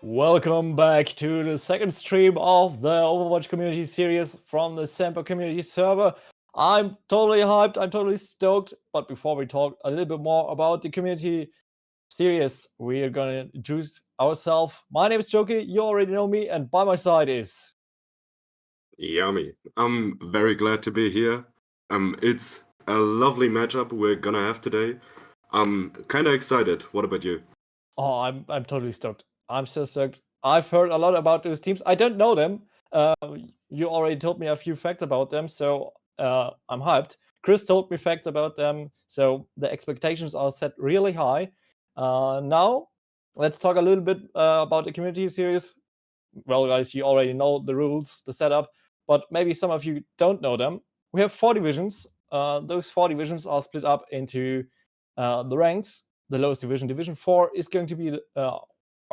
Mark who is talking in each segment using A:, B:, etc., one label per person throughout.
A: Welcome back to the second stream of the Overwatch community series from the SemperCommunity server. I'm totally hyped, I'm totally stoked, but before we talk a little bit more about the community series, we are going to introduce ourselves. My name is Joki, you already know me, and by my side is...
B: Yummy. I'm very glad to be here. It's a lovely matchup we're gonna have today. I'm kind of excited. What about you?
A: Oh, I'm totally stoked. I'm so stoked. I've heard a lot about those teams. I don't know them. You already told me a few facts about them, so I'm hyped. Chris told me facts about them, so the expectations are set really high. Now, let's talk a little bit about the community series. Well, guys, you already know the rules, the setup, but maybe some of you don't know them. We have 4 divisions. Those 4 divisions are split up into the ranks. The lowest division, Division 4, is going to be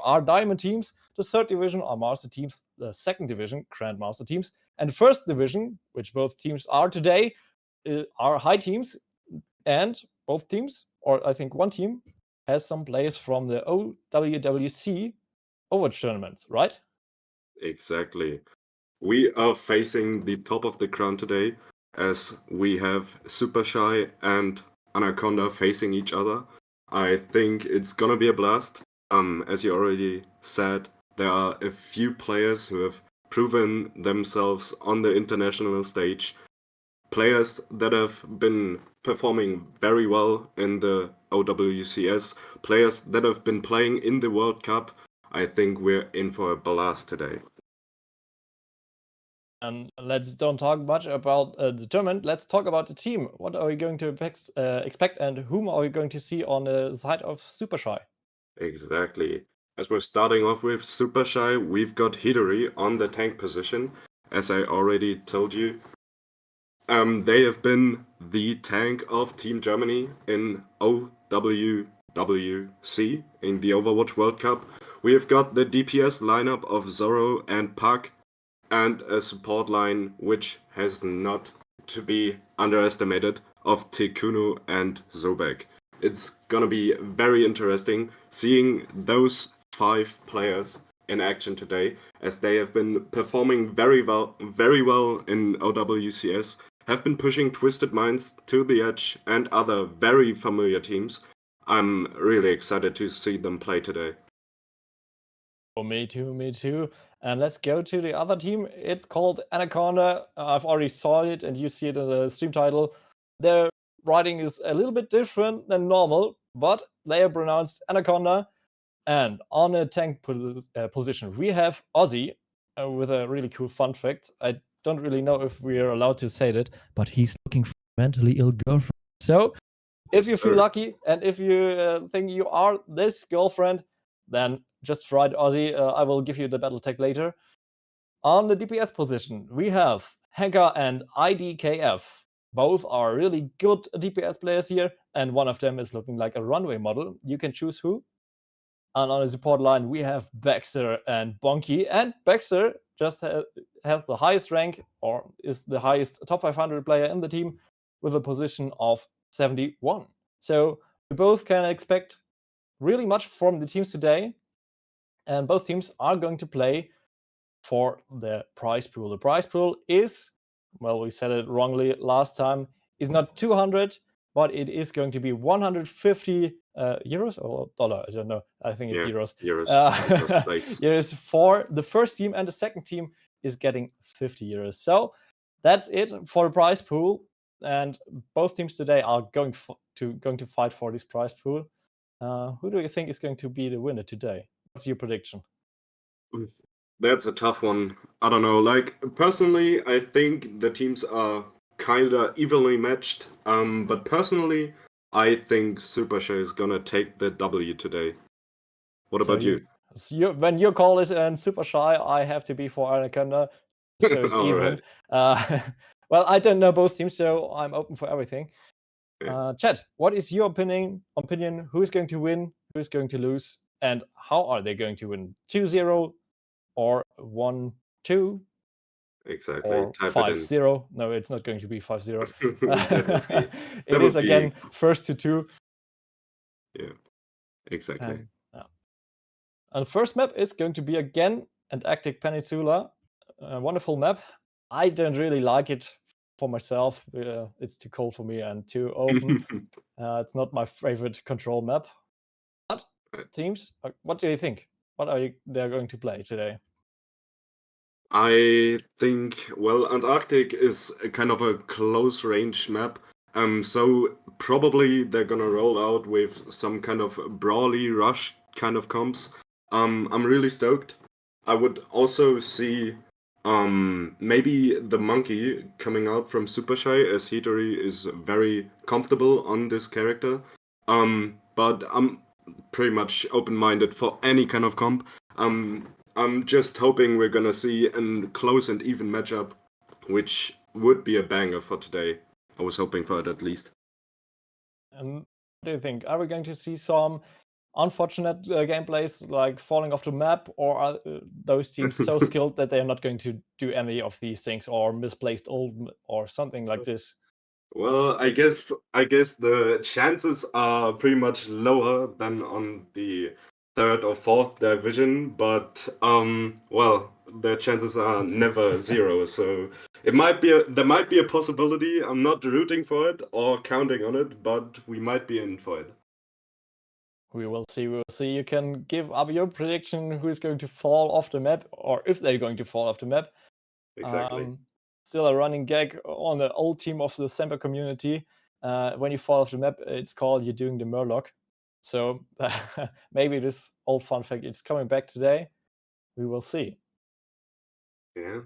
A: our Diamond teams. The 3rd division are Master teams. The 2nd division, Grandmaster teams. And the 1st division, which both teams are today, are High teams. And both teams, or I think one team, has some players from the OWWC Overwatch tournaments, right?
B: Exactly. We are facing the top of the crown today, as we have Supershy and Anaconda facing each other. I think it's gonna be a blast. As you already said, there are a few players who have proven themselves on the international stage. Players that have been performing very well in the OWCS, players that have been playing in the World Cup. I think we're in for a blast today.
A: And let's don't talk much about the tournament. Let's talk about the team. What are we going to expect, and whom are we going to see on the side of Supershy?
B: Exactly. As we're starting off with Supershy, we've got Hitori on the tank position. As I already told you, they have been the tank of Team Germany in OWWC in the Overwatch World Cup. We have got the DPS lineup of Zorrow and Puck, and a support line which has not to be underestimated of Tekuno and Sobek. It's gonna be very interesting seeing those 5 players in action today, as they have been performing very well in OWCS, have been pushing Twisted Minds to the edge and other very familiar teams. I'm really excited to see them play today.
A: Oh, me too. And let's go to the other team. It's called Anaconda. I've already saw it, and you see it in the stream title. Their writing is a little bit different than normal, but they are pronounced Anaconda. And on a tank position, we have Ossi with a really cool fun fact. I don't really know if we are allowed to say that, but he's looking for a mentally ill girlfriend. So, if you feel lucky and if you think you are this girlfriend, then just write Ossi. I will give you the battle tag later. On the DPS position, we have HenkkA and Idkf. Both are really good DPS players here, and one of them is looking like a runway model. You can choose who. And on the support line, we have Baxter and Bonkey. And Baxter just has the highest rank, or is the highest top 500 player in the team, with a position of 71. So we both can expect really much from the teams today. And both teams are going to play for the prize pool. The prize pool is, well, we said it wrongly last time, is not 200, but it is going to be 150 euros or dollar. I don't know. I think it's euros. Euros for the first team, and the second team is getting 50 euros. So that's it for the prize pool. And both teams today are going to fight for this prize pool. Who do you think is going to be the winner today? What's your prediction?
B: That's a tough one. I don't know. Like, personally, I think the teams are kinda evenly matched. But personally, I think Supershy is gonna take the W today. What about you?
A: When your call is in Supershy, I have to be for Anaconda, so it's even. Right. Well, I don't know both teams, so I'm open for everything. Yeah. Chat, what is your opinion? Who's going to win? Who's going to lose? And how are they going to win? 2-0 or 1-2?
B: Exactly.
A: Or 5-0? No, it's not going to be 5-0. It is again first to 2.
B: Yeah, exactly.
A: And the first map is going to be again Antarctic Peninsula. A wonderful map. I don't really like it for myself. It's too cold for me and too open. It's not my favorite control map. But teams, what do you think? What are they going to play today?
B: I think, well, Antarctic is a kind of a close range map. So probably they're gonna roll out with some kind of brawly rush kind of comps. I'm really stoked. I would also see maybe the monkey coming out from Supershy, as Hitori is very comfortable on this character. But I'm pretty much open-minded for any kind of comp. I'm just hoping we're gonna see a close and even matchup, which would be a banger for today. I was hoping for it at least.
A: What do you think? Are we going to see some unfortunate gameplays like falling off the map, or are those teams so skilled that they are not going to do any of these things, or misplaced ult or something like this?
B: Well, I guess the chances are pretty much lower than on the third or fourth division, but well, the chances are never zero. So there might be a possibility. I'm not rooting for it or counting on it, but we might be in for it.
A: We will see. We will see. You can give up your prediction who is going to fall off the map, or if they're going to fall off the map.
B: Exactly.
A: Still a running gag on the old team of the SemperCommunity. When you fall off the map, it's called you're doing the Murloc. So maybe this old fun fact is coming back today. We will see.
B: Yeah.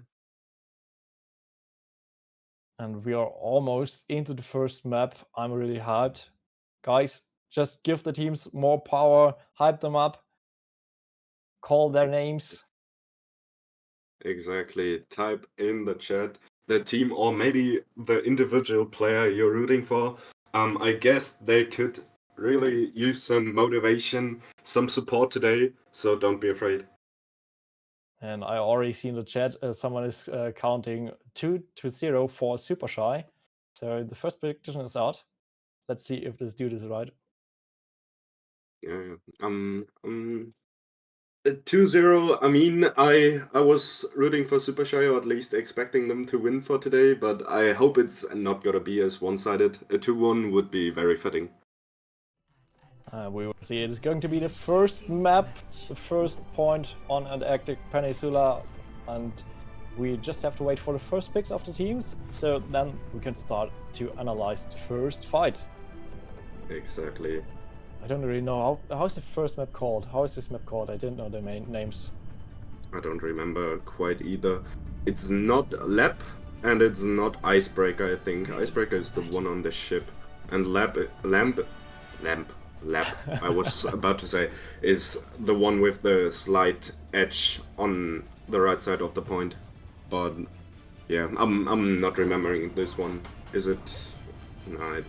A: And we are almost into the first map. I'm really hyped. Guys, just give the teams more power, hype them up, call their names.
B: Exactly. Type in the chat the team or maybe the individual player you're rooting for. I guess they could really use some motivation, some support today, so don't be afraid.
A: And I already see in the chat someone is counting 2-0 for Supershy. So the first prediction is out. Let's see if this dude is right.
B: Yeah. 2-0. I mean, I was rooting for Supershy, or at least expecting them to win for today, but I hope it's not gonna be as one-sided. A 2-1 would be very fitting.
A: We will see. It is going to be the first map, the first point on Antarctic Peninsula, and we just have to wait for the first picks of the teams, so then we can start to analyze the first fight.
B: Exactly.
A: I don't really know. How is the first map called? How is this map called? I didn't know the main names.
B: I don't remember quite either. It's not Lab, and it's not Icebreaker, I think. Icebreaker is the one on the ship. And Lamp, I was about to say, is the one with the slight edge on the right side of the point. But yeah, I'm not remembering this one. Is it? No,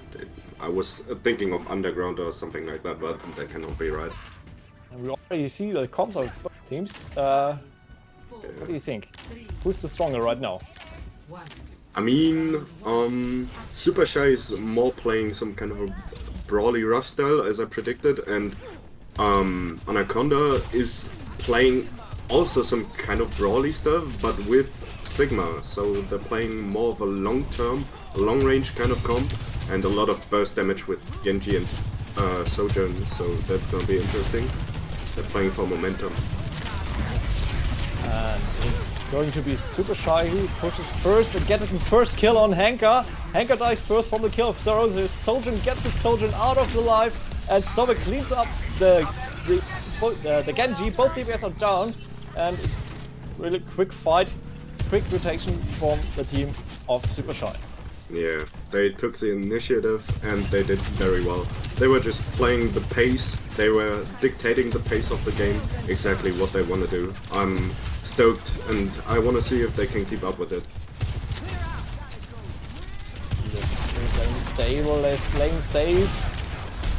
B: I was thinking of Underground or something like that, but that cannot be right.
A: And we already see the comps of both teams. What do you think? Who's the stronger right now?
B: I mean, Supershy is more playing some kind of a brawly rush style, as I predicted, and Anaconda is playing also some kind of brawly stuff, but with Sigma. So they're playing more of a long-range kind of comp, and a lot of burst damage with Genji and Sojourn. So that's gonna be interesting. They're playing for momentum.
A: And it's going to be Supershy who pushes first and gets the first kill on HenkkA. HenkkA dies first from the kill of Zorrow. The Sojourn gets the Sojourn out of the life, and Sobek cleans up the Genji. Both DPS are down, and it's really quick fight, quick rotation from the team of Supershy.
B: Yeah, they took the initiative and they did very well. They were just playing the pace, they were dictating the pace of the game, exactly what they want to do. I'm stoked and I want to see if they can keep up with it.
A: Playing stable, they're playing safe.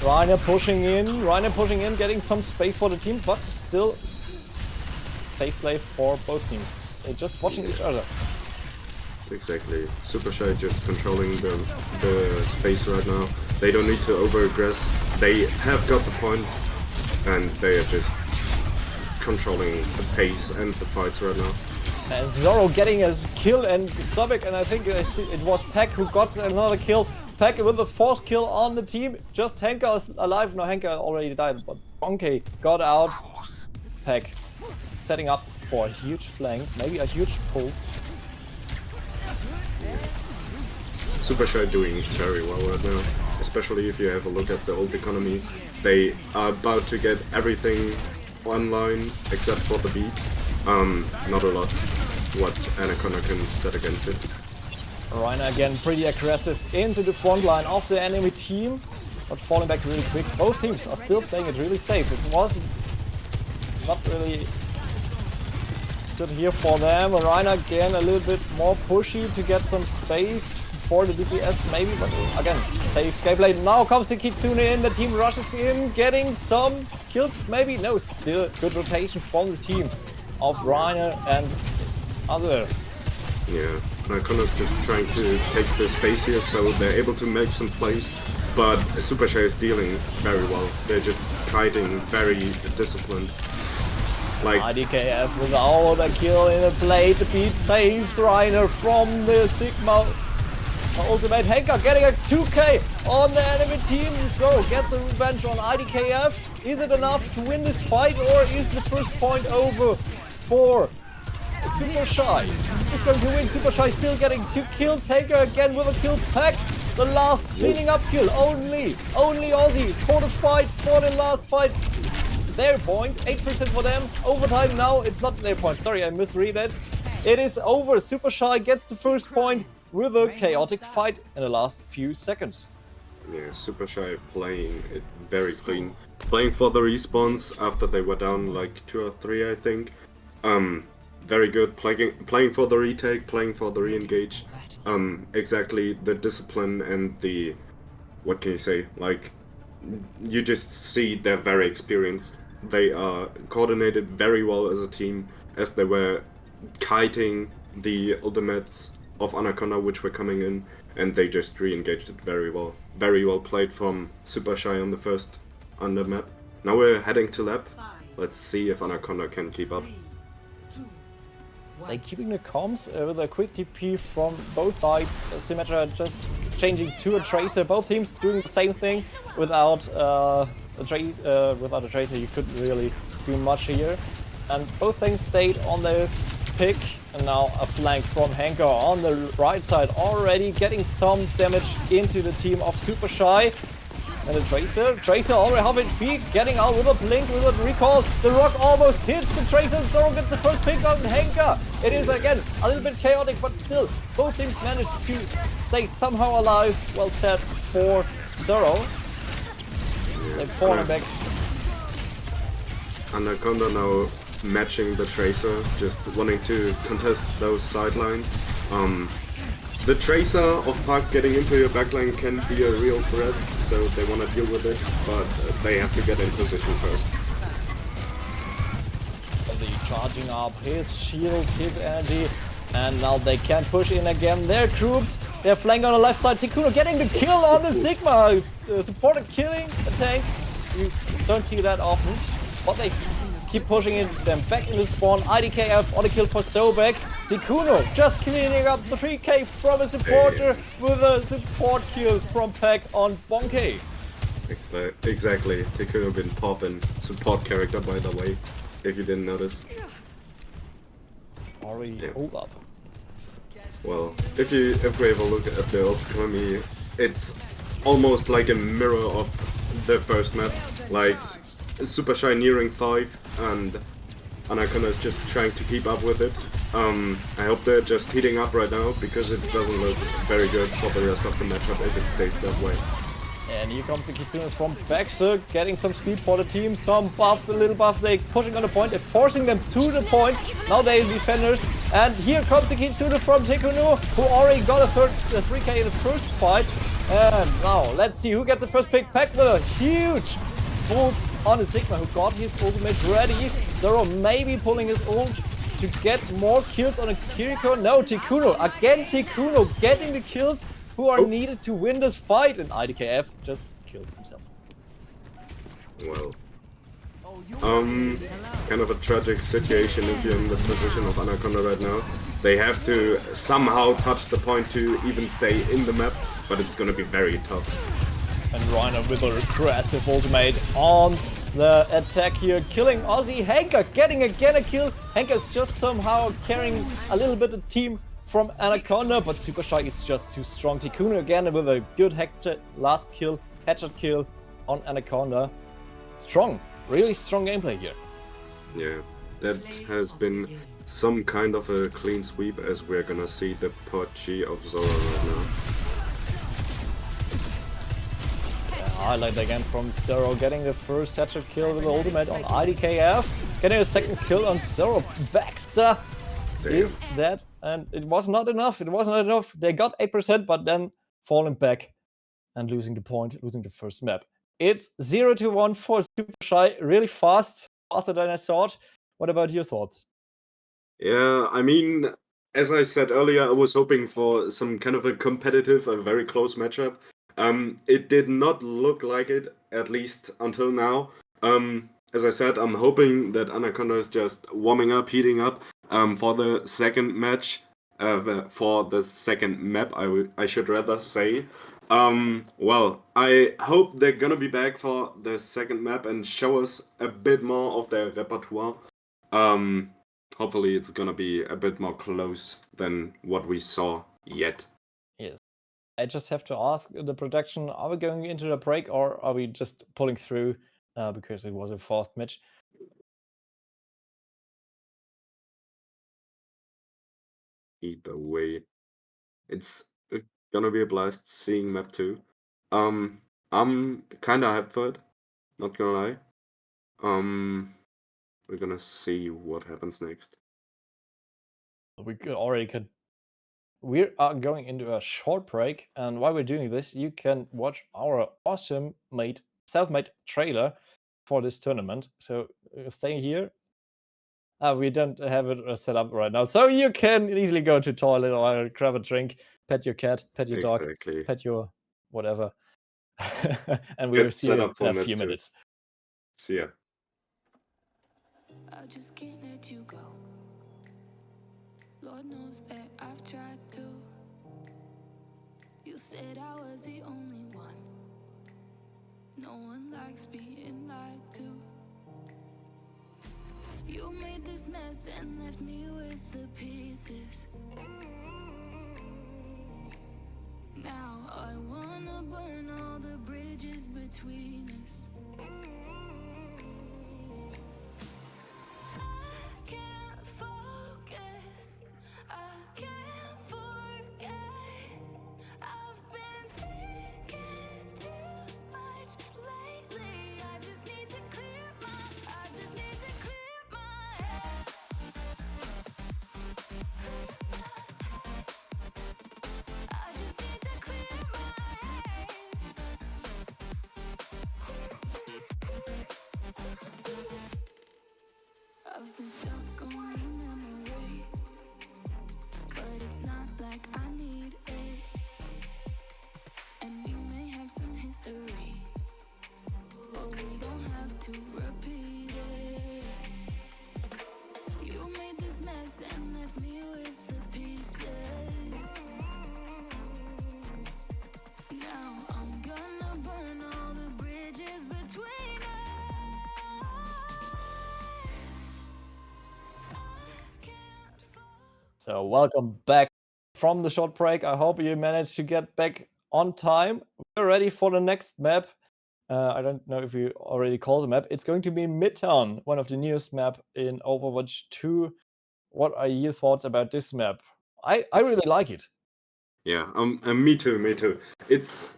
A: Reiner pushing in, getting some space for the team, but still safe play for both teams. They're just watching each other.
B: Exactly. Supershy just controlling the space right now. They don't need to over-aggress. They have got the point, and they are just controlling the pace and the fights right now.
A: And Zorrow getting a kill, and Sobek, and I think it was Peck who got another kill. Peck with the 4th kill on the team. Just HenkkA is alive. No, HenkkA already died, but Bonkey got out. Peck setting up for a huge flank, maybe a huge pulse.
B: Supershy doing very well right now, especially if you have a look at the old economy. They are about to get everything online except for the beat. Not a lot what Anaconda can set against it.
A: Rainer again pretty aggressive into the front line of the enemy team, but falling back really quick. Both teams are still playing it really safe. It wasn't not really good here for them. Rainer again a little bit more pushy to get some space for the DPS maybe, but again, safe gameplay. Now comes the Kitsune in, the team rushes in, getting some kills maybe. No, still good rotation from the team of Rainer and other.
B: Yeah, Anaconda's just trying to take the space here, so they're able to make some plays, but Supershy is dealing very well. They're just kiting very disciplined. Like
A: Idkf without a kill in a play to beat saves Rainer from the Sigma ultimate. HenkkA getting a 2k on the enemy team, so gets a revenge on Idkf. Is it enough to win this fight, or is the first point over for Supershy? Is going to win. Supershy still getting 2 kills. HenkkA again with a kill pack. The last cleaning up kill. Only Ossi for the fight, for the last fight. Their point, 8% for them. Overtime now, it's not their point. Sorry, I misread it. It is over. Supershy gets the first point with a chaotic fight in the last few seconds.
B: Yeah, Supershy playing it very clean. Playing for the respawns after they were down like 2 or 3, I think. Very good. Playing for the retake, playing for the re-engage. Exactly the discipline and the, what can you say, like, you just see they're very experienced. They are coordinated very well as a team, as they were kiting the ultimates of Anaconda which were coming in, and they just re-engaged it very well. Very well played from Supershy on the first under map. Now we're heading to lab. Let's see if Anaconda can keep up.
A: They're keeping the comms with a quick TP from both sides. Symmetra just changing to a Tracer. Both teams doing the same thing. Without a Tracer, you couldn't really do much here. And both things stayed on their pick. And now a flank from HenkkA on the right side, already getting some damage into the team of Supershy. And the Tracer already half HP, getting out with a blink, with a recall. The rock almost hits the Tracer. Zorrow gets the first pick on HenkkA. It is again a little bit chaotic, but still both teams managed to stay somehow alive. Well said for Zorrow. They've fallen back.
B: Anaconda now matching the Tracer, just wanting to contest those sidelines. The Tracer of Park getting into your backline can be a real threat, so they want to deal with it, but they have to get in position first.
A: Charging up his shield, his energy, and now they can push in again. They're grouped, they're flanked on the left side. Tekuno getting the kill on the Sigma, supported killing a tank. You don't see that often, but they keep pushing them back in the spawn. Idkf on the kill for Sobek. Tekuno just cleaning up the 3k from a supporter with a support kill from Peck on Bonkey.
B: Exactly. Tekuno been popping support character, by the way, if you didn't notice.
A: Hold up.
B: Well, if we have a look at the old economy, it's almost like a mirror of the first map. Like Supershy nearing 5 and Anaconda is just trying to keep up with it. I hope they're just heating up right now, because it doesn't look very good for the rest of the matchup if it stays that way.
A: And here comes the Kitsune from Baxter, getting some speed for the team, some buff, a little buff, they pushing on the point, they're forcing them to the point. Now they're defenders, and here comes the Kitsune from Tekuno, who already got a 3k in the first fight. And now let's see who gets the first pick. Peck with a huge pulse on the Sigma, who got his ultimate ready. Zorrow maybe pulling his ult to get more kills on a Kiriko. No, Tekuno, again Tekuno getting the kills who are needed to win this fight, and Idkf just killed himself.
B: Well, Kind of a tragic situation if you're in the position of Anaconda right now. They have to somehow touch the point to even stay in the map, but it's gonna be very tough.
A: And Rhino with a aggressive ultimate on the attack here, killing Ossi. HenkkA getting again a kill. HenkkA is just somehow carrying a little bit of team from Anaconda, but Supershy is just too strong. Tekuno again with a good last kill, headshot kill on Anaconda. Strong, really strong gameplay here.
B: Yeah, that has been some kind of a clean sweep, as we're gonna see the Pochi of Zorrow right now.
A: Highlight again from Zorrow, getting the first headshot kill with the ultimate on Idkf, getting a second kill on Zorrow. Baxter is dead, and it was not enough. It wasn't enough. They got 8%, but then falling back and losing the point, losing the first map. It's 0-1 for Supershy, really fast, faster than I thought. What about your thoughts?
B: Yeah, I mean, as I said earlier, I was hoping for some kind of a competitive, a very close matchup. It did not look like it, at least until now. As I said, I'm hoping that Anaconda is just warming up, heating up for the second match, for the second map, I should rather say. Well, I hope they're gonna be back for the second map and show us a bit more of their repertoire. Hopefully it's gonna be a bit more close than what we saw yet.
A: Yes. I just have to ask the production, are we going into the break or are we just pulling through because it was a fast match?
B: Either way, it's gonna be a blast seeing map 2. I'm kinda hyped for it, not gonna lie. We're gonna see what happens next.
A: We are going into a short break, and while we're doing this, you can watch our awesome self-made trailer for this tournament. So staying here. We don't have it set up right now, so you can easily go to toilet or grab a drink, pet your cat, pet your dog,
B: Exactly.
A: pet your whatever, and we will
B: Get
A: see
B: set
A: you
B: up for
A: in a
B: map
A: few
B: 2.
A: minutes.
B: See ya.
C: I just can't let you go. Lord knows that I've tried to. You said I was the only one. No one likes being lied to. You made this mess and left me with the pieces. Now I wanna burn all the bridges between us. I can't focus, I can't forget. I've been thinking too much lately. I just need to clear my head. I just need to clear my head. I've been stuck on your memory, but it's not like I need it. And we may have some history, but we don't have to repeat it. You made this mess and left me with the pieces. Now I'm gonna burn all the bridges between us.
A: So welcome back from the short break. I hope you managed to get back on time. We're ready for the next map. I don't know if you already called the map. It's going to be Midtown, one of the newest map in Overwatch 2. What are your thoughts about this map? I really like it.
B: Yeah, me too. It's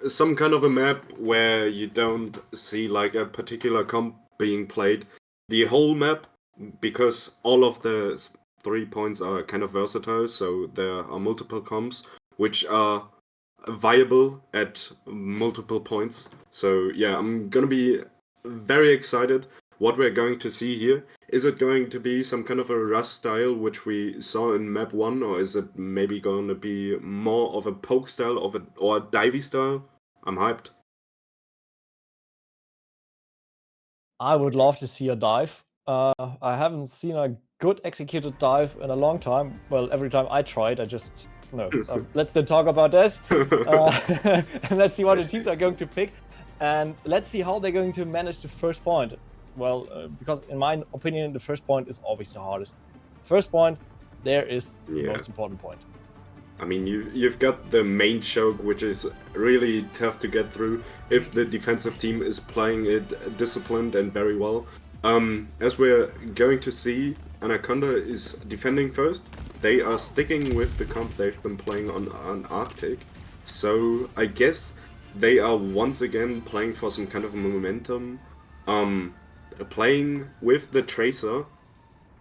B: some kind of a map where you don't see like a particular comp being played the whole map, because all of the 3 points are kind of versatile, so there are multiple comps which are viable at multiple points. So yeah, I'm gonna be very excited what we're going to see here. Is it going to be some kind of a Rust style, which we saw in map 1, or is it maybe going to be more of a poke style or a divey style? I'm hyped.
A: I would love to see a dive. I haven't seen a good executed dive in a long time. Well, every time I tried, I just no. Let's not talk about this. And let's see what the teams are going to pick, and let's see how they're going to manage the first point. Well, because in my opinion, the first point is always the hardest. First point, there is the most important point.
B: I mean, you've got the main choke, which is really tough to get through if the defensive team is playing it disciplined and very well. As we're going to see, Anaconda is defending first. They are sticking with the comp they've been playing on Antarctic. So I guess they are once again playing for some kind of momentum. Playing with the Tracer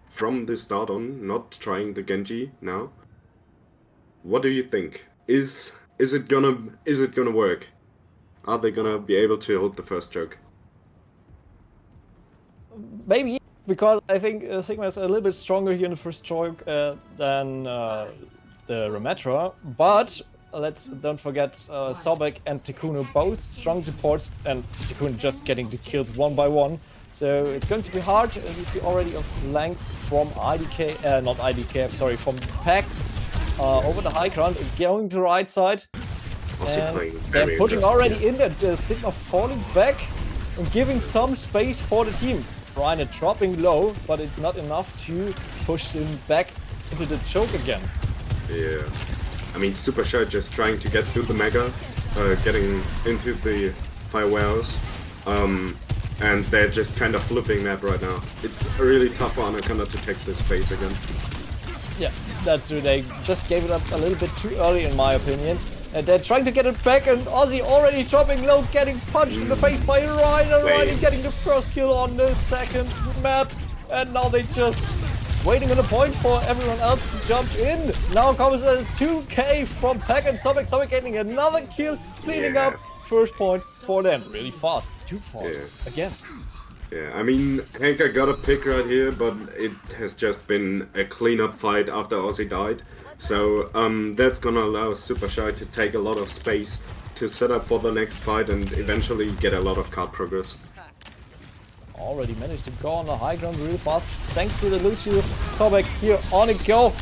B: from the start on, not trying the Genji now. What do you think? Is it gonna work? Are they gonna be able to hold the first choke?
A: Maybe, because I think Sigma is a little bit stronger here in the first choke than the Remetra, but don't forget Sobek and Tekuno, both strong supports, and Tekuno just getting the kills one by one. So it's going to be hard. You see already a flank from IDK, not IDK, sorry, from Pack over the high ground, going to the right side. And they're pushing already in that Sigma falling back and giving some space for the team. Ryan dropping low, but it's not enough to push him back into the choke again.
B: Yeah. I mean, Supershy just trying to get through the Mega, getting into the fire warehouse. And they're just kind of flipping that right now. It's really tough for Anaconda to take this space again.
A: Yeah, that's true. They just gave it up a little bit too early, in my opinion. And they're trying to get it back, and Ossi already dropping low, getting punched in the face by Ryan. Ryan getting the first kill on the second map. And now they just waiting on a point for everyone else to jump in. Now comes a 2K from Pack and Sobek. Sobek getting another kill, cleaning up. First point for them. Really fast. Too fast. Again.
B: Yeah, I mean, HenkkA got a pick right here, but it has just been a cleanup fight after Ossi died. So that's gonna allow Supershy to take a lot of space to set up for the next fight and eventually get a lot of card progress.
A: Already managed to go on the high ground really fast. Thanks to the Lucio. Sobek here on a go.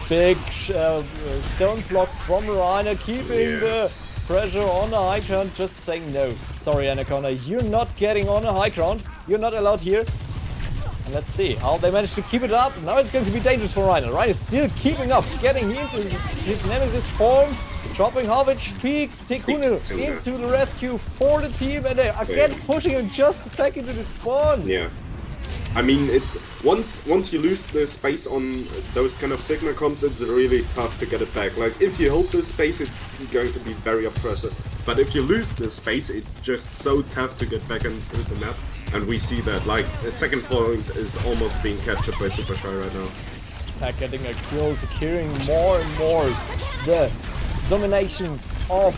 A: Big stone block from Rainer, keeping the pressure on the high ground, just saying no. Sorry, Anaconda, you're not getting on the high ground. You're not allowed here. And let's see how they manage to keep it up. Now it's going to be dangerous for Rainer. Rainer still keeping up, getting into his nemesis form, dropping half HP. Tekuno into the rescue for the team, and they again pushing him just back into the spawn.
B: Yeah. I mean, it's once you lose the space on those kind of Sigma comps, it's really tough to get it back. Like, if you hold the space, it's going to be very oppressive. But if you lose the space, it's just so tough to get back into the map. And we see that, like, the second point is almost being captured by Supershy right now.
A: Pack getting a kill, securing more and more the domination of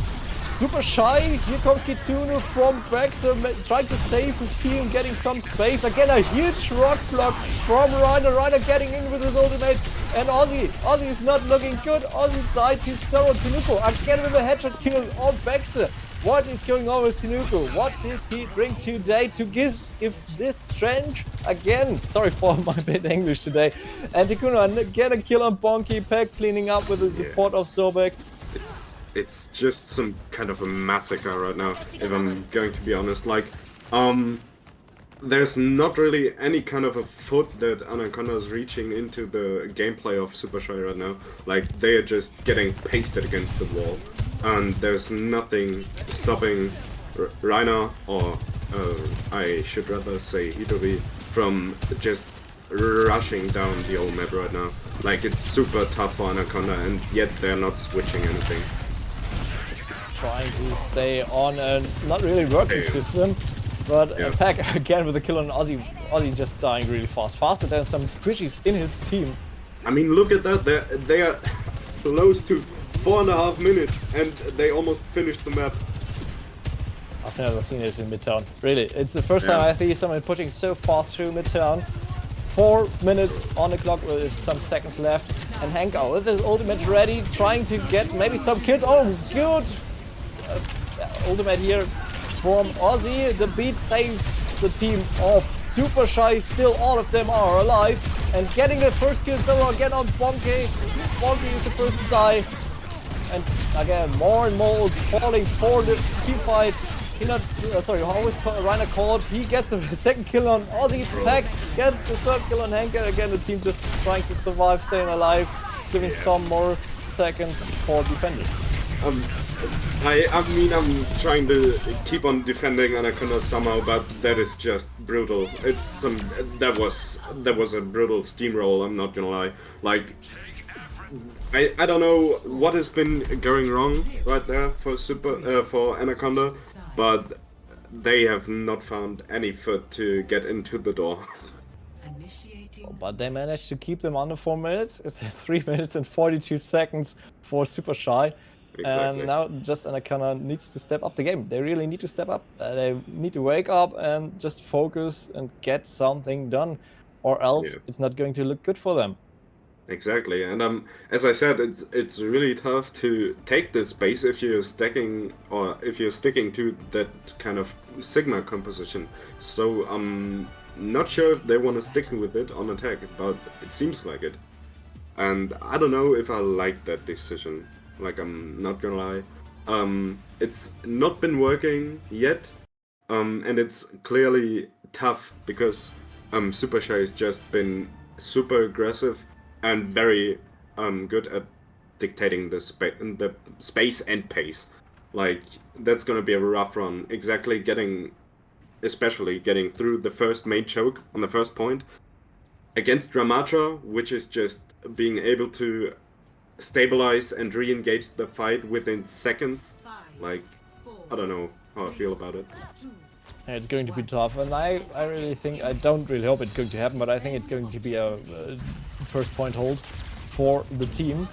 A: Supershy. Here comes Kitsune from Baxter, trying to save his team, getting some space. Again, a huge rock block from Rainer. Rainer getting in with his ultimate. And Ossi is not looking good. Ossi died to Zorrow. Tenuko again with a headshot kill on Baxter. What is going on with Tenuko? What did he bring today to give this strength again? Sorry for my bad English today. And Tekuno get a kill on Bonkey. Pack cleaning up with the support of Sobek.
B: It's just some kind of a massacre right now, if I'm going to be honest. Like, there's not really any kind of a foot that Anaconda is reaching into the gameplay of Supershy right now. Like, they are just getting pasted against the wall, and there's nothing stopping Rainer, or I should rather say Hitori, from just rushing down the old map right now. Like, it's super tough for Anaconda, and yet they're not switching anything.
A: Trying to stay on a not really working system, but Pack again with a kill on Ossi. Ossi just dying really fast, faster than some squishies in his team.
B: I mean, look at that. They are close to 4.5 minutes, and they almost finished the map.
A: I've never seen this in Midtown. Really, it's the first time I see someone pushing so fast through Midtown. 4 minutes on the clock with some seconds left, and HenkkA with his ultimate ready, trying to get maybe some kills. Oh, good! Ultimate here from Ossi. The beat saves the team of Supershy, still all of them are alive. And getting the first kill, Zorrow again on Bonkey. Bonkey is the first to die. And again, more and more ults falling for the team fight. How was Rainer called? He gets the second kill on Ossi. Pack gets the third kill on HenkkA. Again, the team just trying to survive, staying alive, giving some more seconds for defenders.
B: I mean, I'm trying to keep on defending Anaconda somehow, but that is just brutal. That was a brutal steamroll. I'm not gonna lie. Like, I don't know what has been going wrong right there for Anaconda, but they have not found any foot to get into the door.
A: But they managed to keep them under 4 minutes. It's 3 minutes and 42 seconds for Supershy.
B: Exactly.
A: And now just Anaconda needs to step up the game. They really need to step up. They need to wake up and just focus and get something done, or else it's not going to look good for them.
B: Exactly, and as I said, it's really tough to take this base if you're stacking or if you're sticking to that kind of Sigma composition. So I'm not sure if they want to stick with it on attack, but it seems like it. And I don't know if I like that decision. Like, I'm not gonna lie. It's not been working yet, and it's clearly tough because Supershy has just been super aggressive and very good at dictating the space and pace. Like, that's gonna be a rough run. Especially getting through the first main choke on the first point against Raajaro, which is just being able to stabilize and re-engage the fight within seconds. Like, I don't know how I feel about it.
A: It's going to be tough, and I really think, I don't really hope it's going to happen, but I think it's going to be a first point hold for the team.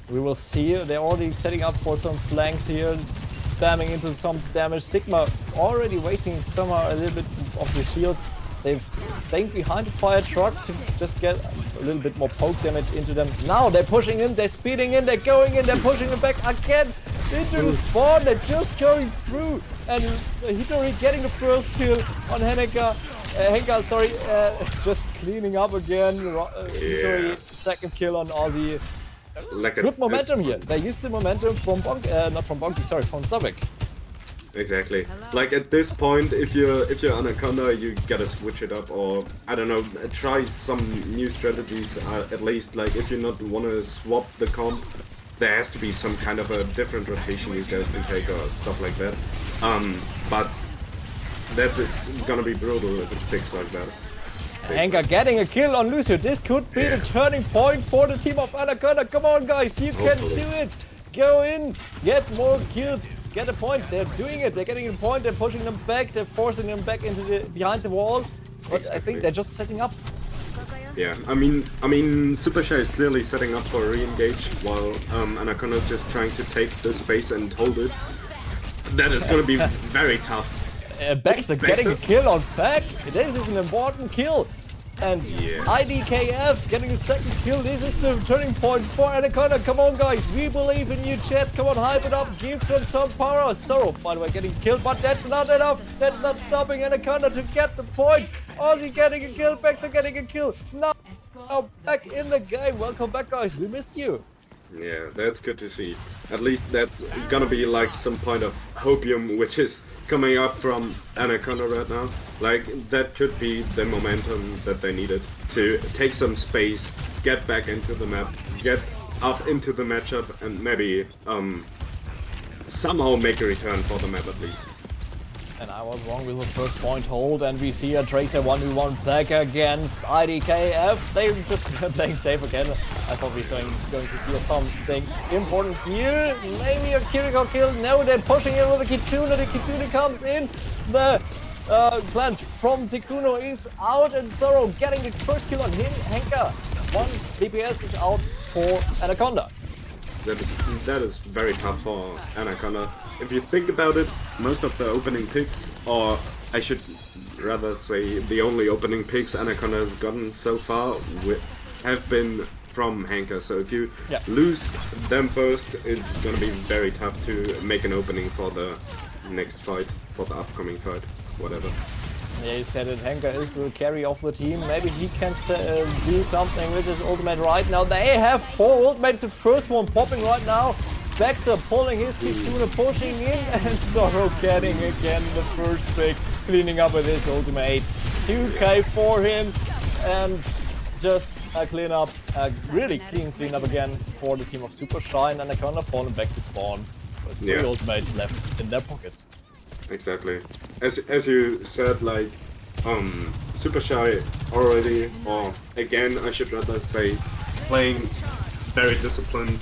A: We will see. They're already setting up for some flanks here, spamming into some damage. Sigma already wasting somehow a little bit of the shield. They've staying behind the fire truck to just get a little bit more poke damage into them. Now they're pushing in, they're speeding in, they're going in, they're pushing them back again into the spawn. They're just going through, and Hitori getting the first kill on HenkkA. Just cleaning up again. Hitori second kill on Ossi. Good momentum here. They used the momentum from Bonkey, from Sobek.
B: Exactly. Like, at this point, if you're Anaconda, you gotta switch it up, or I don't know, try some new strategies. At least, like, if you not want to swap the comp, there has to be some kind of a different rotation you guys can take or stuff like that. But that is gonna be brutal if it sticks like that.
A: HenkkA getting a kill on Lucio. This could be the turning point for the team of Anaconda. Come on, guys, you can do it. Go in, get more kills. Get a point. They're doing it. They're getting a point. They're pushing them back. They're forcing them back into behind the wall. But I think they're just setting up.
B: Yeah, I mean, Supershy is clearly setting up for a re-engage, while Anaconda is just trying to take the space and hold it. That is going to be very tough.
A: Baxter getting a kill on Pack. This is an important kill. And Idkf getting a second kill. This is the turning point for Anaconda. Come on, guys. We believe in you, chat. Come on, hype it up. Give them some power. Zorrow, by the way, getting killed, but that's not enough. That's not stopping Anaconda to get the point. Ossi getting a kill. Baxter getting a kill. Now back in the game. Welcome back, guys. We missed you.
B: Yeah, that's good to see. At least that's gonna be like some point of hopium which is coming up from Anaconda right now. Like, that could be the momentum that they needed to take some space, get back into the map, get up into the matchup, and maybe somehow make a return for the map at least.
A: And I was wrong with the first point hold, and we see a Tracer 1v1 back against Idkf. They're just playing safe again. I thought we were going to see something important here. Maybe a critical kill. No, they're pushing in with the Kitsune. The Kitsune comes in. The plans from Tekuno is out, and Zorrow getting the first kill on HenkkA. One DPS is out for Anaconda.
B: That is very tough for Anaconda. If you think about it, most of the opening picks, or I should rather say the only opening picks Anaconda has gotten so far have been from HenkkA. So if you lose them first, it's gonna be very tough to make an opening for the next fight, for the upcoming fight, whatever.
A: Yeah, you said it. HenkkA is the carry of the team. Maybe he can do something with his ultimate right now. They have 4 ultimates. The first one popping right now. Baxter pulling his Tekuno, pushing in, and Zorrow getting again the first pick, cleaning up with his ultimate. 2k for him, and just a cleanup, a really clean cleanup again for the team of Supershy, and Anaconda falling back to spawn with 3 ultimates left in their pockets.
B: Exactly. As you said, like, Supershy already, or again, I should rather say, playing very disciplined.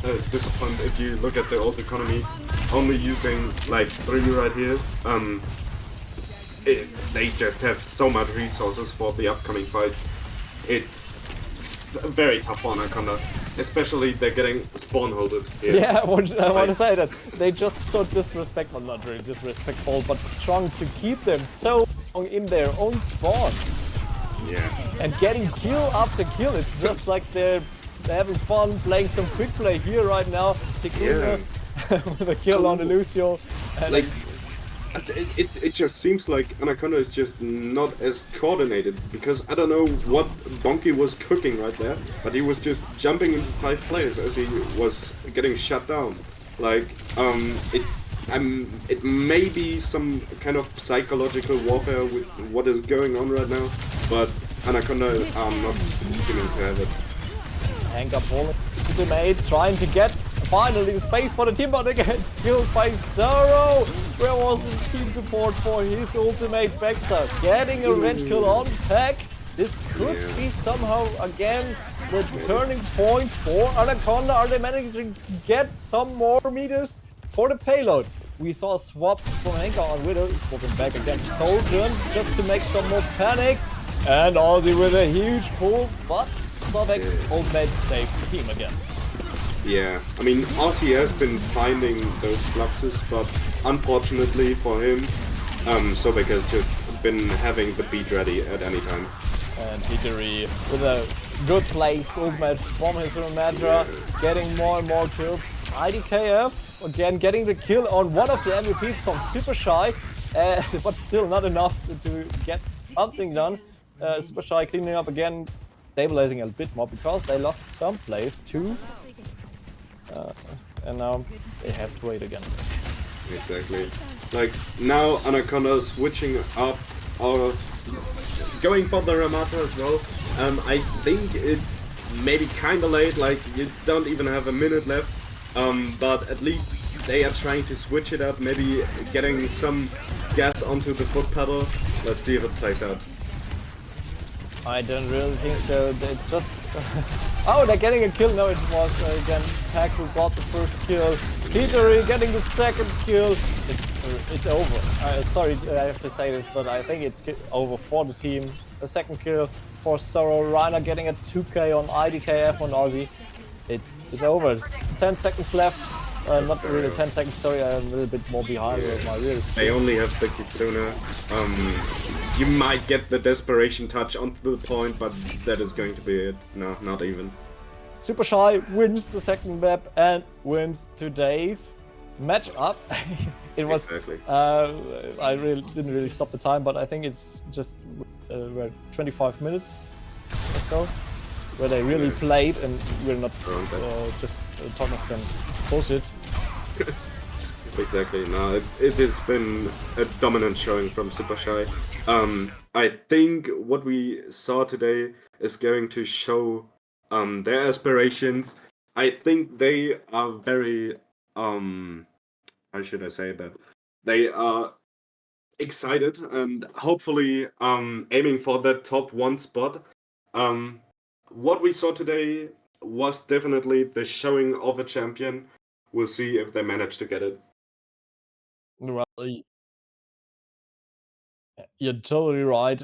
B: If you look at the old economy, only using like 3 right here, they just have so much resources for the upcoming fights. It's very tough for Anaconda, especially they're getting spawn holded here.
A: Yeah, I want to say that they just so disrespectful, not really disrespectful, but strong to keep them so long in their own spawn.
B: Yeah.
A: And getting kill after kill, it's just like they're having fun playing some quick play here right now. Tekuno with a kill on the Lucio. And
B: like, it just seems like Anaconda is just not as coordinated, because I don't know what Bonkey was cooking right there, but he was just jumping into 5 players as he was getting shut down. Like, it may be some kind of psychological warfare with what is going on right now, but Anaconda are not seeming to have it.
A: HenkkA pulling ultimate, trying to get finally the space for the team, but again killed by Zorrow. Where was the team support for his ultimate? Baxter getting a red kill on Pack. This could be somehow again the turning point for Anaconda. Are they managing to get some more meters for the payload? We saw a swap from HenkkA on Widow, swapping back against Soldier just to make some more panic. And Ossi with a huge pull, but Sobek's ultimate saved the team again.
B: Yeah, I mean, Ossi has been finding those fluxes, but unfortunately for him, Sobek has just been having the beat ready at any time.
A: And Hitori with a good place, ultimate from his Raajaro, getting more and more kills. Idkf again getting the kill on one of the MVPs from Supershy, but still not enough to get something done. Supershy cleaning up again, stabilizing a bit more because they lost some players too. And now they have to wait again.
B: Exactly. Like, now Anaconda switching up, or going for the Ramata as well. I think it's maybe kinda late, like you don't even have a minute left, but at least they are trying to switch it up, maybe getting some gas onto the foot pedal. Let's see if it plays out.
A: I don't really think so. They just... oh, they're getting a kill. No, it was again Pack who got the first kill. Hitori getting the second kill. It's over. Sorry, I have to say this, but I think it's over for the team. The second kill for Zorrow. Rainer getting a 2k on Idkf on Ossi. It's over. It's 10 seconds left. Not really 10 seconds, sorry, I'm a little bit more behind with my real speed.
B: They only have the Kitsune. You might get the desperation touch onto the point, but that is going to be it. No, not even.
A: Supershy wins the second map and wins today's matchup. It was...
B: Exactly.
A: I didn't really stop the time, but I think it's just 25 minutes or so, where they really played and we're not just talking some bullshit.
B: Exactly. No, it has been a dominant showing from Supershy. I think what we saw today is going to show their aspirations. I think they are very how should I say that? They are excited and hopefully aiming for that top 1 spot. What we saw today was definitely the showing of a champion. We'll see if they manage to get it.
A: Well, you're totally right.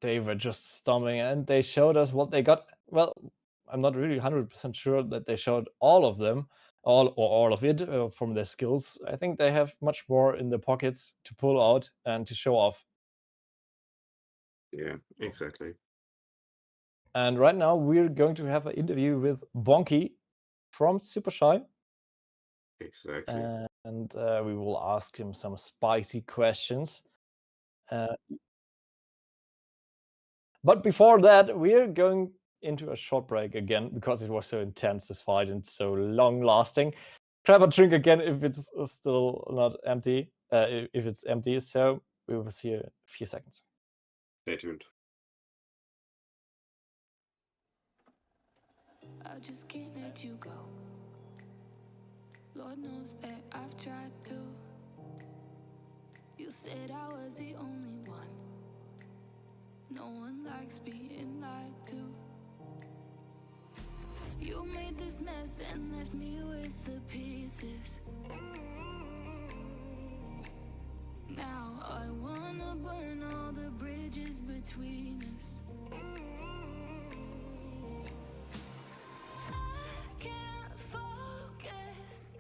A: They were just stumbling and they showed us what they got. Well, I'm not really 100% sure that they showed all of them, all of it from their skills. I think they have much more in their pockets to pull out and to show off.
B: Yeah, exactly.
A: And right now we're going to have an interview with Bonkey from Supershy.
B: Exactly.
A: And we will ask him some spicy questions. But before that, we're going into a short break again because it was so intense, this fight, and so long lasting. Grab a drink again if it's still not empty, if it's empty. So we will see you in a few seconds.
B: Stay tuned.
C: I just can't let you go. Lord knows that I've tried to. You said I was the only one. No one likes being lied to. You made this mess and left me with the pieces. Now I wanna burn all the bridges between us. I can't focus,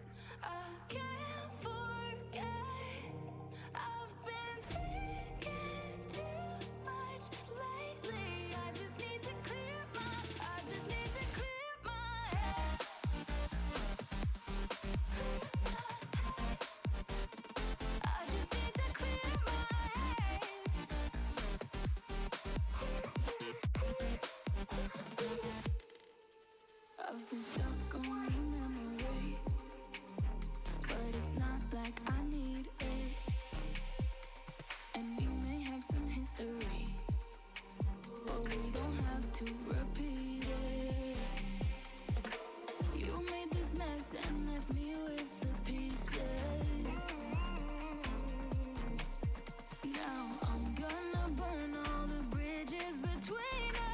C: I can't forget. I've been thinking too much lately. I just need to clear my head. I just need to clear my head. I've been stuck on memory, but it's not like I need it. And you may have some history, but we don't have to repeat it. You made this mess and left me with the pieces. Now I'm gonna burn all the bridges between us.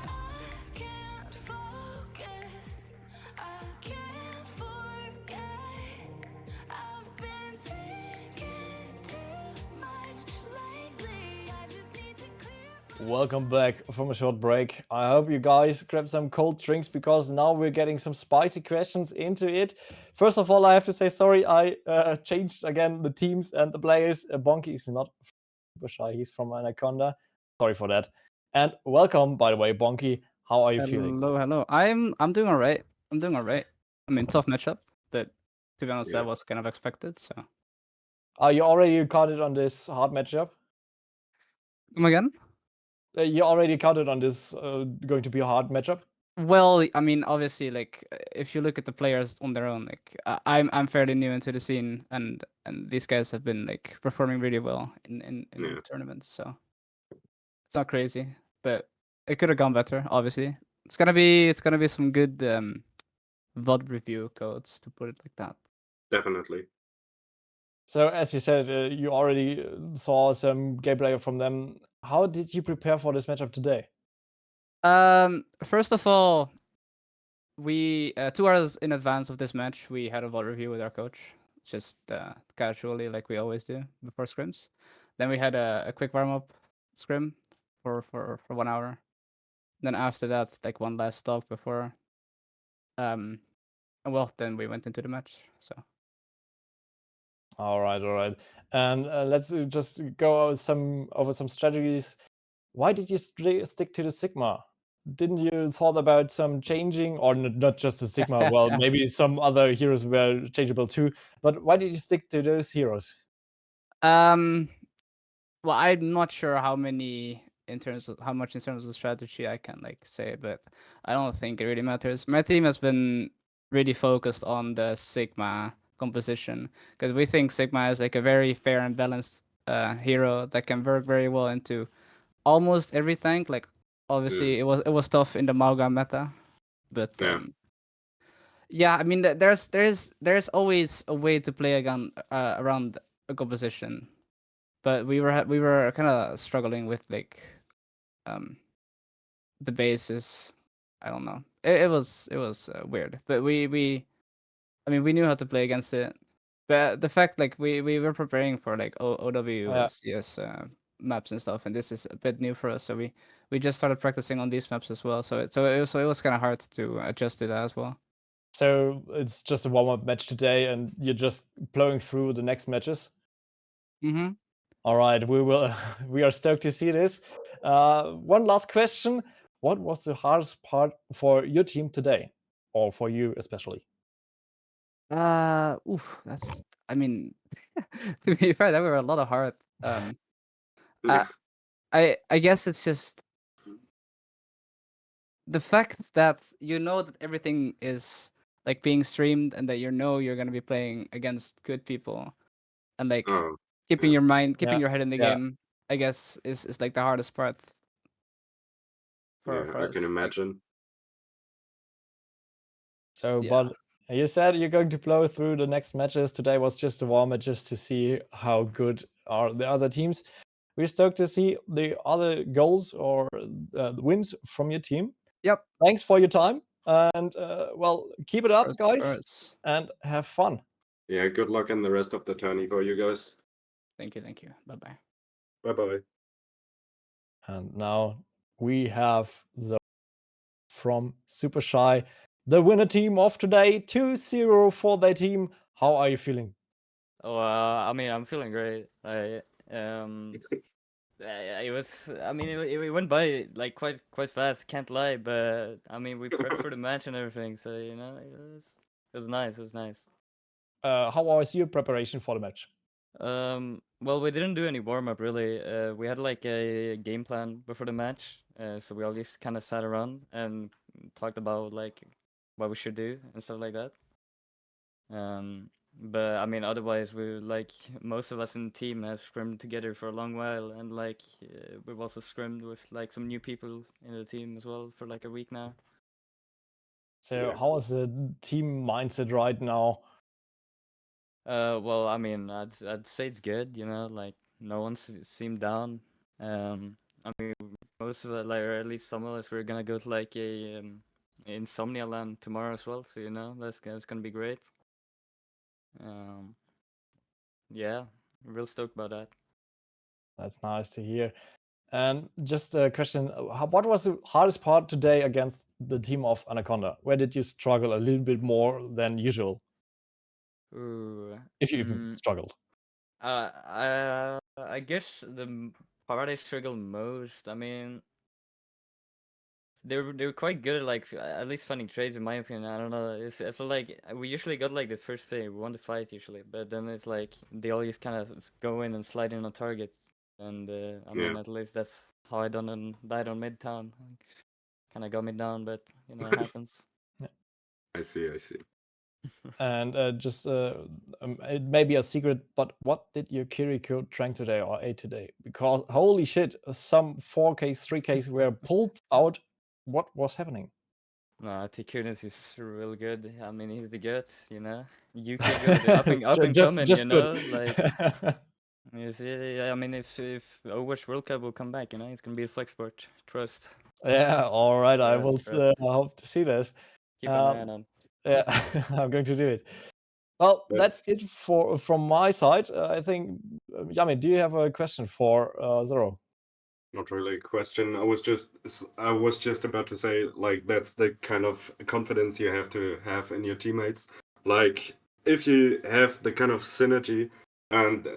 C: I can't focus, I can't forget. I've been thinking too much lately. I just need to clear.
A: Welcome back from a short break. I hope you guys grab some cold drinks because now we're getting some spicy questions into it. First of all, I have to say sorry. I changed again the teams and the players. Bonkey is not Supershy. He's from Anaconda. Sorry for that. And welcome, by the way, Bonkey. How are you feeling?
D: Hello. I'm doing all right. I mean, tough matchup, but to be honest,
B: Yeah.
D: that was kind of expected. So
A: You already counted on this hard matchup?
D: come again.
A: You already counted on this going to be a hard matchup?
D: Well, I mean, obviously, like if you look at the players on their own, like I'm fairly new into the scene, and these guys have been like performing really well in
B: Yeah.
D: tournaments. So it's not crazy, but it could have gone better. Obviously, it's gonna be some good VOD review codes, to put it like that.
B: Definitely.
A: So, as you said, you already saw some gameplay from them. How did you prepare for this matchup today?
D: First of all, we 2 hours in advance of this match, we had a VOD review with our coach, just casually, like we always do before scrims. Then we had a quick warm up scrim for 1 hour. Then after that, like one last talk before. And well, then we went into the match. So
A: All right. And let's just go over some strategies. Why did you stick to the Sigma? Didn't you thought about some changing, or not just the Sigma? Well, maybe some other heroes were changeable too. But why did you stick to those heroes?
D: well, I'm not sure how much in terms of strategy I can like say, but I don't think it really matters. My team has been really focused on the Sigma composition because we think Sigma is like a very fair and balanced hero that can work very well into almost every tank. Like obviously it was tough in the Mauga meta, but
B: Yeah.
D: yeah, I mean there's always a way to play again around a composition. But we were kind of struggling with like the bases. I don't know. It was weird, but I mean we knew how to play against it. But the fact like we were preparing for like OWCS maps and stuff, and this is a bit new for us, so we just started practicing on these maps as well. So it was kind of hard to adjust to that as well.
A: So it's just a warm-up match today, and you're just plowing through the next matches.
D: Mm-hmm.
A: All right, we will. We are stoked to see this. One last question: what was the hardest part for your team today, or for you especially?
D: That's. I mean, to be fair, there were a lot of hard I guess it's just the fact that you know that everything is like being streamed and that you're gonna be playing against good people and like
B: Oh,
D: keeping
B: yeah.
D: your mind, keeping
A: Yeah,
D: your head in the
A: yeah.
D: game. I guess is like the hardest part
B: Yeah,
D: for
B: I can
D: us. Like,
B: imagine.
A: So,
D: yeah.
A: but you said you're going to blow through the next matches. Today was just a warm up just to see how good are the other teams. We're stoked to see the other goals or the wins from your team.
D: Yep.
A: Thanks for your time. And well, keep it up,
D: Of
A: guys,
D: course.
A: and have fun.
B: Yeah, good luck in the rest of the tourney for you guys.
D: Thank you. Thank you. Bye bye.
B: Bye bye.
A: And now we have the from Supershy, the winner team of today, 2-0 for their team. How are you feeling?
E: Oh, I mean, I'm feeling great. It was. I mean, it went by like quite fast. Can't lie, but I mean, we prepped for the match and everything, so you know, it was nice. It was nice.
A: How was your preparation for the match?
E: Well, we didn't do any warm up really. We had like a game plan before the match, so we all just kind of sat around and talked about like what we should do and stuff like that. But I mean, otherwise, we like most of us in the team has scrimmed together for a long while, and like we've also scrimmed with like some new people in the team as well for like a week now.
A: So,
B: Yeah.
A: how is the team mindset right now?
E: Well, I mean, I'd say it's good. You know, like no one seemed down. I mean, most of it, like, or at least some of us, we're gonna go to like a Insomnia Land tomorrow as well. So you know, that's gonna be great. Yeah, real stoked about that.
A: That's nice to hear. And just a question: what was the hardest part today against the team of Anaconda? Where did you struggle a little bit more than usual,
E: Ooh.
A: if you even struggled?
E: I guess the part I struggle most. I mean, they were quite good at like at least finding trades in my opinion. I don't know. I feel like we usually got like the first play, we won the fight usually, but then it's like they all just kind of go in and slide in on targets, and I mean
B: Yeah.
E: at least that's how I died on Midtown. Kind of got me down, but you know it happens.
B: I see. I see.
A: And just it may be a secret, but what did your Kiriko drank today or ate today? Because holy shit, some 4Ks, 3Ks were pulled out. What was happening?
E: No, Tekuno is real good. I mean, he's the guts, you know. UK good, up and coming, you
A: Just
E: know.
A: good.
E: Like, you see, I mean, if Overwatch World Cup will come back, you know, it's gonna be a flex sport. Trust,
A: Yeah, all right. I will
E: trust.
A: hope to see this.
E: Keep an eye
A: Um,
E: on.
A: yeah, I'm going to do it. Well, that's
B: That's
A: it from my side. I think, Yami, do you have a question for Zorrow?
B: not really a question. I was just about to say, like, that's the kind of confidence you have to have in your teammates. Like, if you have the kind of synergy and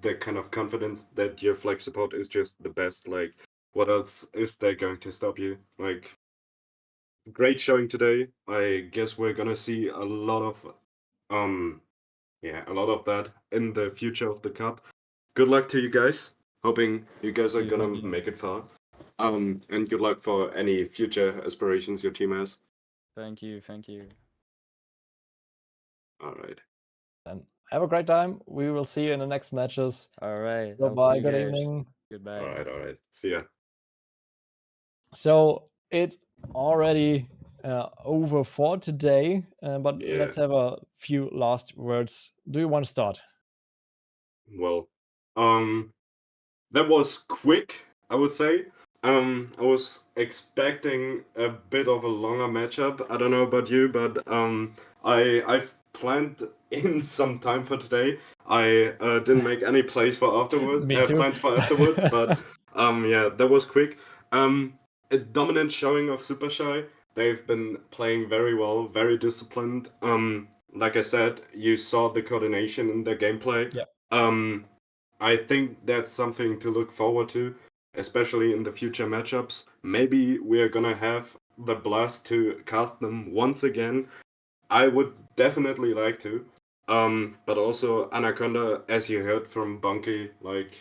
B: the kind of confidence that your flag support is just the best, like, what else is there going to stop you? Like, great showing today. I guess we're gonna see a lot of a lot of that in the future of the cup. Good luck to you guys. Hoping you guys are gonna make it far. And good luck for any future aspirations your team has.
E: Thank you, thank you.
B: All right.
A: Then have a great time. We will see you in the next matches.
E: All right.
A: Goodbye. Good evening.
E: Goodbye.
B: All right. See ya.
A: So it's already over for today, but
B: Yeah.
A: let's have a few last words. Do you want to start?
B: Well, that was quick, I would say. I was expecting a bit of a longer matchup. I don't know about you, but I've planned in some time for today. I didn't make any plans for afterwards.
A: Me too.
B: Plans for afterwards, but yeah, that was quick. A dominant showing of Supershy. They've been playing very well, very disciplined. Like I said, you saw the coordination in their gameplay.
A: Yeah.
B: I think that's something to look forward to, especially in the future matchups. Maybe we're gonna have the blast to cast them once again. I would definitely like to. But also Anaconda, as you heard from Bonkey, like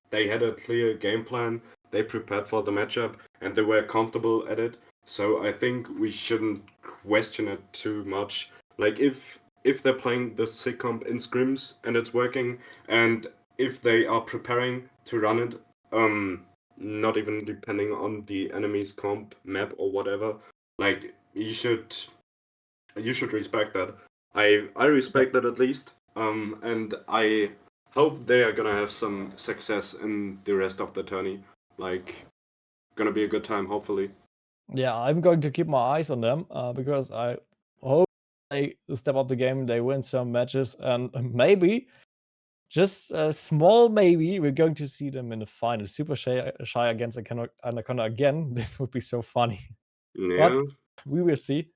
B: They had a clear game plan. They prepared for the matchup and they were comfortable at it. So I think we shouldn't question it too much. Like if they're playing the SIG comp in scrims and it's working, and if they are preparing to run it, not even depending on the enemy's comp map or whatever, like you should respect that. I respect that at least. And I hope they are gonna have some success in the rest of the tourney. Like, gonna be a good time, hopefully.
A: Yeah, I'm going to keep my eyes on them because I hope they step up the game, they win some matches, and maybe, just a small maybe, we're going to see them in the final. Supershy against Anaconda again. This would be so funny. But
B: Yeah.
A: we will see.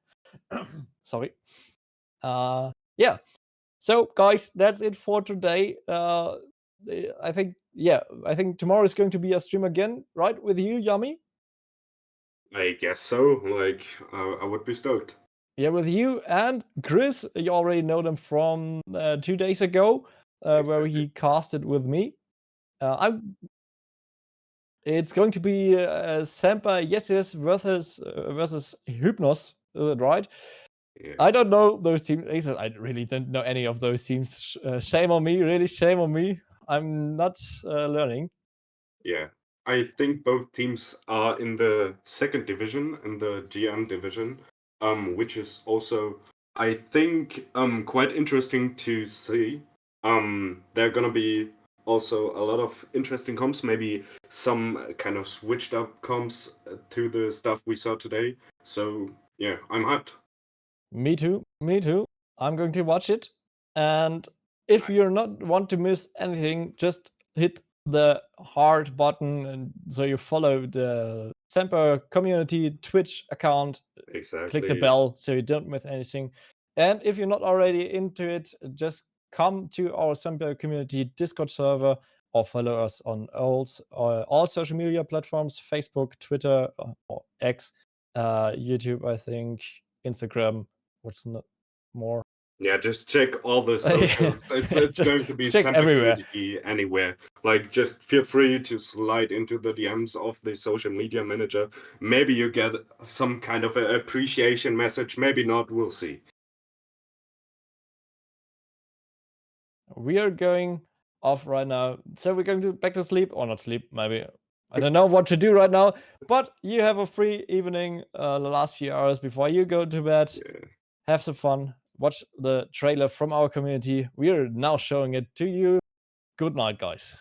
A: Sorry. Yeah. So, guys, that's it for today. I think tomorrow is going to be a stream again, right? With you, Yami?
B: I guess so. Like, I would be stoked.
A: Yeah, with you and Chris. You already know them from 2 days ago, where he casted with me. It's going to be Semper Yes versus Hypnos. Is it right?
B: Yeah.
A: I don't know those teams. I really don't know any of those teams. Shame on me, really, shame on me. I'm not learning.
B: Yeah. I think both teams are in the second division, in the GM division, which is also, I think, quite interesting to see. There are gonna be also a lot of interesting comps, maybe some kind of switched up comps to the stuff we saw today. So yeah, I'm hyped.
A: Me too. Me too. I'm going to watch it. And if
B: Nice.
A: you're not want to miss anything, just hit the heart button and so you follow the SemperCommunity Twitch account.
B: Exactly.
A: Click the bell so you don't miss anything. And if you're not already into it, just come to our SemperCommunity Discord server or follow us on all social media platforms: Facebook, Twitter, or X, YouTube, I think, Instagram. What's not more?
B: Yeah, just check all the socials. It's
A: Just
B: going to be
A: check everywhere.
B: SemperCommunity anywhere. Like, just feel free to slide into the DMs of the social media manager. Maybe you get some kind of a appreciation message. Maybe not. We'll see.
A: We are going off right now. So we're going to back to sleep, or not sleep, maybe. I don't know what to do right now, but you have a free evening, the last few hours before you go to bed.
B: Yeah.
A: Have some fun. Watch the trailer from our community. We are now showing it to you. Good night, guys.